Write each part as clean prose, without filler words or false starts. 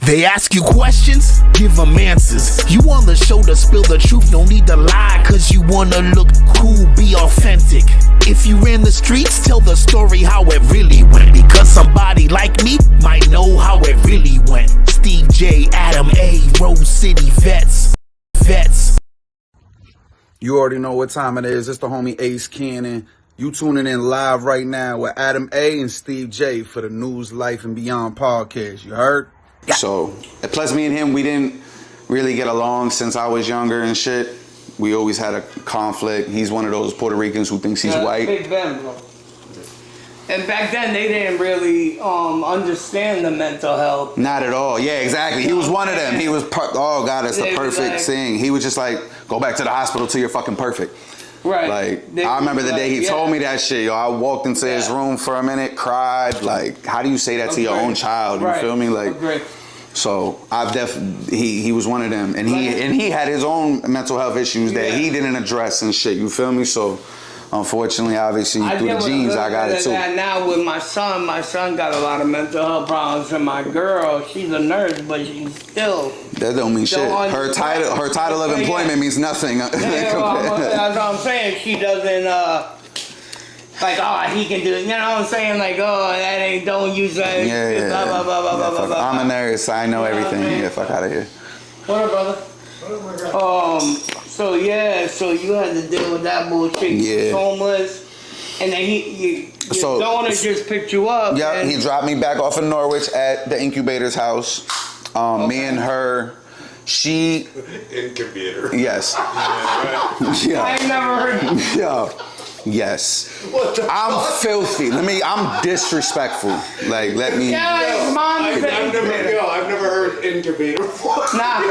They ask you questions, give them answers. You on the show to spill the truth, no need to lie, cause you wanna look cool, be authentic. If you ran the streets, tell the story how it really went, because somebody like me might know how it really went. Steve J, Adam A, Rose City Vets. You already know what time it is. It's the homie Ace Kannon. You tuning in live right now with Adam A and Steve J for the News, Life, and Beyond podcast. You heard? So, plus me and him, we didn't really get along since I was younger and shit. We always had a conflict. He's one of those Puerto Ricans who thinks he's white. Big Ben, bro. And back then, they didn't really understand the mental health. Not at all. Yeah, exactly. He was one of them. He was, oh God, that's the perfect thing. He was just like, go back to the hospital till you're fucking perfect. Right. Like, I remember the day he told me that shit, yo. I walked into his room for a minute, cried. Like, how do you say that to your own child? You feel me? Like, so I've he was one of them, and he had his own mental health issues that he didn't address and shit. You feel me? So unfortunately, obviously through the genes, I got it too. Now with my son got a lot of mental health problems, and my girl, she's a nurse, but she's still. That don't mean shit. Her title of employment means nothing. That's what I'm saying. She doesn't. Like, oh, he can do it. You know what I'm saying? Like, oh, that ain't, don't use that. Yeah. Blah, blah, blah, blah, blah, blah. I'm a nurse. I know everything. Yeah, fuck out of here. What up, brother? So you had to deal with that bullshit. You was homeless. And then your donor just picked you up. Yeah, he dropped me back off in Norwich at the Incubator's house. Me and her, Incubator. Yes. Yeah. I ain't never heard. Yeah. Yes. I'm filthy. I'm disrespectful. Like, let me. Yeah, I've never heard incubator before. Nah.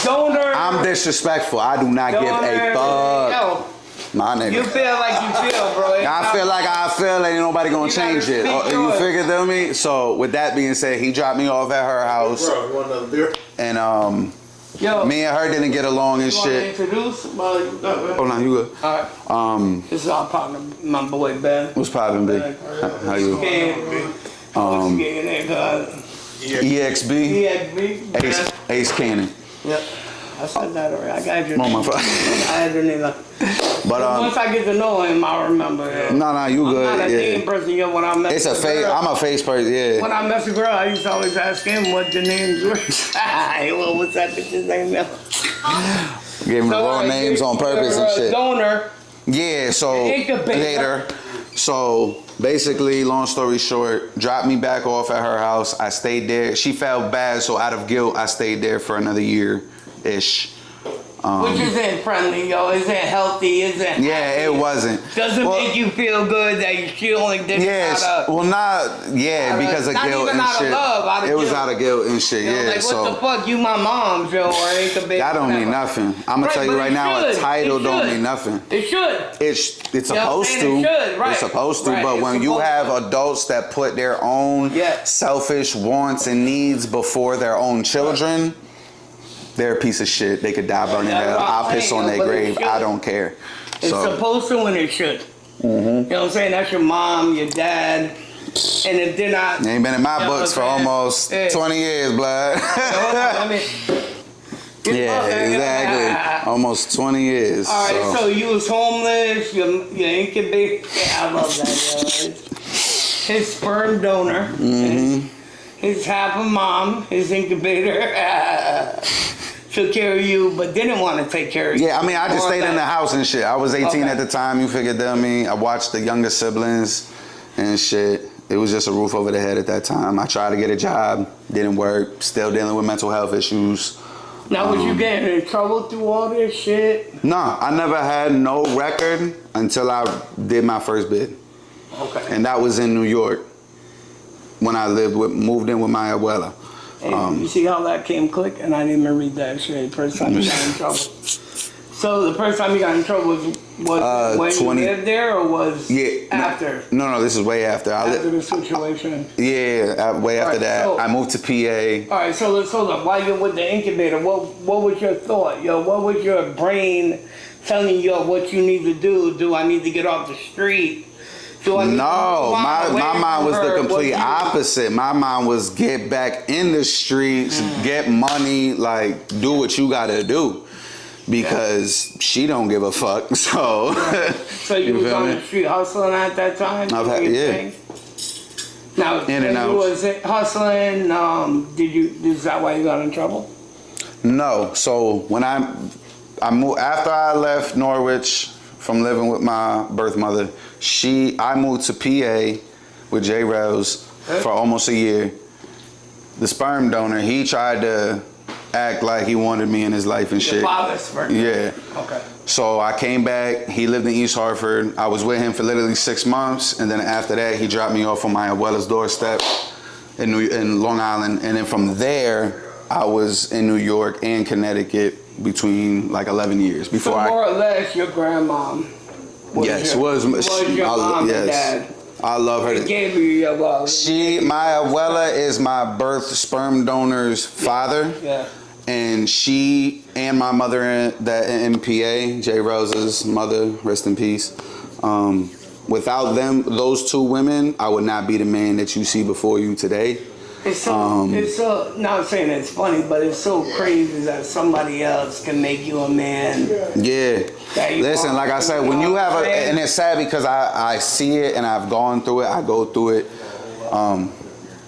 Donor. I'm disrespectful. I do not give a fuck. My nigga. You feel like you feel, bro. I feel like I feel. Ain't nobody gonna change it. You figure me? So with that being said, he dropped me off at her house. Bro, you want another beer? And me and her didn't get along and shit. Introduce? Oh no, you good. Alright. This is our partner, my boy Ben. What's poppin', B? How you? EXB. Ace Kannon. Yep. I said that already. I got your name. I had your name. But once I get to know him, I'll remember him. No, you good. I'm not a name person. When I met I'm a face person. Yeah. When I met a girl, I used to always ask him what the names were. Hey, well, what's that bitch's name now? Gave him the wrong names on purpose and shit. Donor. Yeah. So later. So basically, long story short, dropped me back off at her house. I stayed there. She felt bad, so out of guilt, I stayed there for another year-ish. Which isn't friendly, yo. Isn't healthy. Isn't happy. Yeah, it wasn't. Doesn't make you feel good that she only did it out of... because of guilt and shit. Love, it was out of guilt and shit, Like, what the fuck? You my mom, Joe, or ain't the big... That don't mean nothing. I'm gonna tell you right now, a title don't mean nothing. It should. It's supposed to. It's supposed to, but when you have adults that put their own selfish wants and needs before their own children... They're a piece of shit. They could die burning hell. I'll piss on their grave. I don't care. It's supposed to when it should. You know what I'm saying? That's your mom, your dad. And if they're not... They ain't been in my books for almost 20 years, blood. Yeah, exactly. Almost 20 years. All right, so you was homeless, you're incubator. Yeah, I love that, yo. His sperm donor. His half a mom, his incubator. Took care of you, but didn't want to take care of you. Yeah, I mean, I just stayed in the house and shit. I was 18 at the time, you figured, I watched the younger siblings and shit. It was just a roof over the head at that time. I tried to get a job, didn't work, still dealing with mental health issues. Now, was you getting in trouble through all this shit? No, I never had no record until I did my first bid. Okay. And that was in New York when I moved in with my abuela. Hey, you see how that came click? And I didn't even read that shit. First time you got in trouble. So the first time you got in trouble was when you lived there, or was after? No, this is way after. After the situation. Yeah, way after that. So, I moved to PA. All right, so let's hold up. While you're with the incubator, what was your thought, yo? What was your brain telling you what you need to do? Do I need to get off the street? So no, my mind was the complete opposite. My mind was get back in the streets, get money, like do what you gotta do. Because she don't give a fuck, so. So you was on the street hustling at that time? Yeah. Now, in and out. You was hustling, is that why you got in trouble? No, so when I moved, after I left Norwich from living with my birth mother, I moved to PA with J. Rose for almost a year. The sperm donor, he tried to act like he wanted me in his life and shit. Your father's sperm. Yeah. Okay. So I came back, he lived in East Hartford. I was with him for literally 6 months, and then after that, he dropped me off on my abuela's doorstep in Long Island. And then from there, I was in New York and Connecticut between like 11 years before more or less your grandmom was your mom and dad. I love her. They gave you your love. My abuela is my birth sperm donor's father. Yeah. And she and my mother in PA, J. Rose's mother, rest in peace. Without them, those two women, I would not be the man that you see before you today. It's so, not saying it's funny, but it's so crazy that somebody else can make you a man. Yeah. Listen, like I said, when you have and it's sad because I see it and I've gone through it, I go through it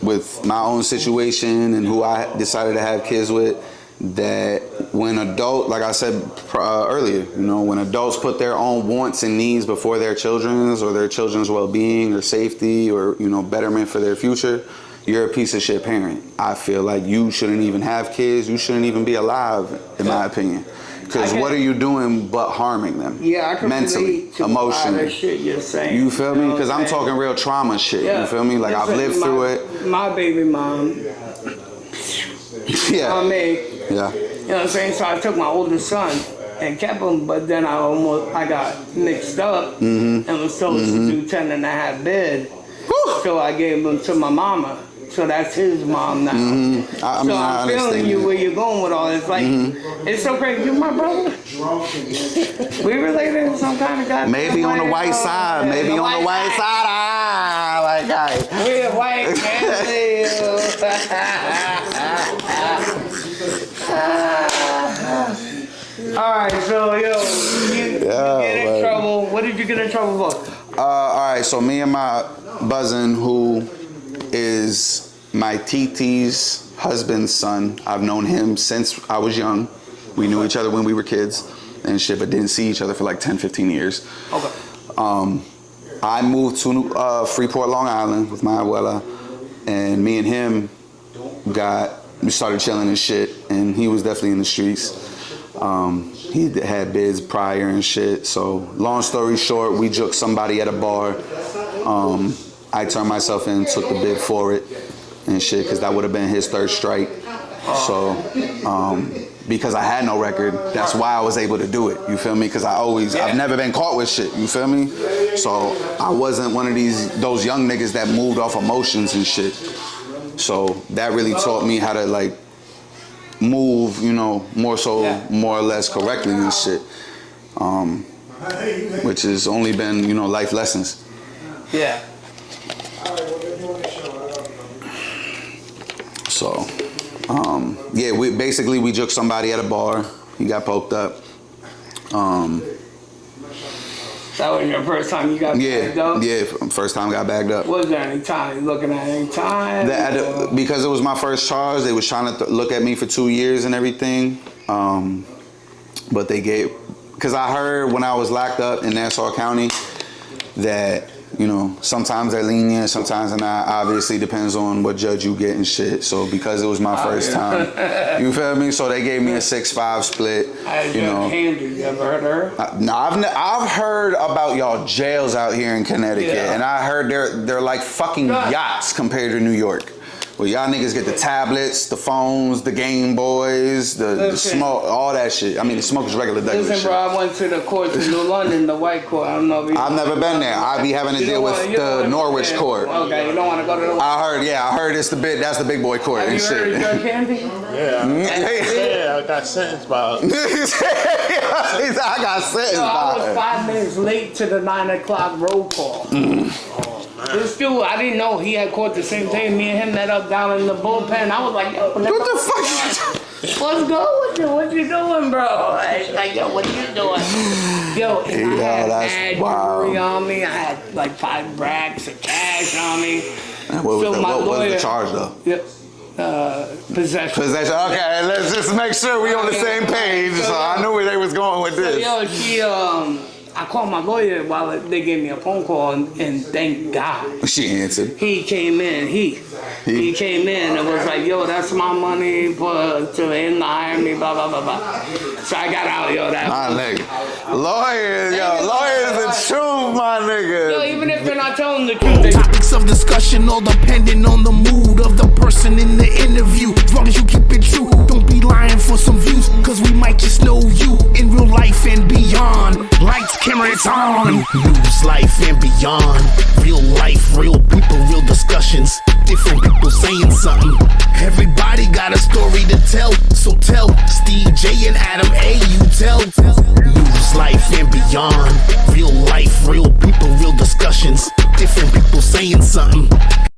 with my own situation and who I decided to have kids with, that when like I said earlier, when adults put their own wants and needs before their children's or their children's well-being or safety or, betterment for their future, you're a piece of shit parent. I feel like you shouldn't even have kids. You shouldn't even be alive, in my opinion. Because what are you doing but harming them? Yeah, I can mentally, relate to emotionally. A lot of shit you're saying. You feel me? Because I'm talking real trauma shit. Yeah. You feel me? Like I've lived through it. My baby mom. Yeah. Yeah. You know what I'm saying? So I took my oldest son and kept him, but then I got mixed up and was supposed to do 10 and a half bid. So I gave him to my mama. So that's his mom now. I'm feeling you where you're going with all this. Like, it's so crazy. You my brother? We related in some kind of guy. Maybe on the white side. Maybe on the white side. Like, guy. We're white family. All right, so you get in trouble. What did you get in trouble for? All right, so me and my buzzin', who is my TT's husband's son. I've known him since I was young. We knew each other when we were kids and shit, but didn't see each other for like 10, 15 years. Okay. I moved to Freeport, Long Island with my abuela, and me and him we started chilling and shit, and he was definitely in the streets. He had bids prior and shit, so long story short, we juked somebody at a bar. I turned myself in, took the bid for it and shit, because that would have been his third strike. So, because I had no record, that's why I was able to do it, you feel me? Because I've never been caught with shit, you feel me? So, I wasn't one of those young niggas that moved off emotions and shit. So, that really taught me how to, like, move, more or less correctly and shit. Which has only been, life lessons. Yeah. So, we juked somebody at a bar. He got poked up. That was your first time you got bagged up? Yeah, first time I got bagged up. Was there any time? You looking at any time? Because it was my first charge, they was trying to look at me for 2 years and everything. But because I heard when I was locked up in Nassau County that, sometimes they're lenient, sometimes they're not. Obviously, depends on what judge you get and shit. So because it was my first time, you feel me? So they gave me a 6-5 split. You ever heard of her? No, I've heard about y'all jails out here in Connecticut, and I heard they're like fucking yachts compared to New York. Well, y'all niggas get the tablets, the phones, the Game Boys, the smoke, all that shit. I mean, the smoke is regular shit. Listen, bro, I went to the court in New London, the White Court. I don't know if you... I've never been there. I be having to deal with the Norwich Court. Okay, you don't want to go to the... I heard it's that's the big boy court Have and you shit. heard of Drug Candy? Yeah, I got sentenced by it. I got sentenced I by was it. 5 minutes late to the 9 o'clock roll call. This dude, I didn't know he had court the same day. Me and him met up down in the bullpen. I was like, yo, What the fuck? let's go with you. What you doing, bro? Like, yo, what you doing? Yo, and I had that's mad wild. jewelry on me. I had like 5 racks of cash on me. What was, what was the charge though? Yep. Possession. Possession. Okay, let's just make sure we on the same page. So I knew where they was going with this. Yo, she I called my lawyer while they gave me a phone call, and thank God. She answered. He came in. He came in and was like, yo, that's my money to him to hire me, blah, blah, blah, blah. So I got out, yo. My nigga. Lawyers, the truth, my nigga. Yo, even if they're not telling the truth, Topics of discussion all depending on the mood of the person in the interview. As long as you keep it true, don't be lying for some views, cause we might just know you in real life and beyond. Lights, camera, it's on. News, life, and beyond. Real life, real people, real discussions. Different people saying something. Everybody got a story to tell, so tell Steve J and Adam A. You tell. News, life, and beyond. Real life, real people, real discussions. Different people saying something.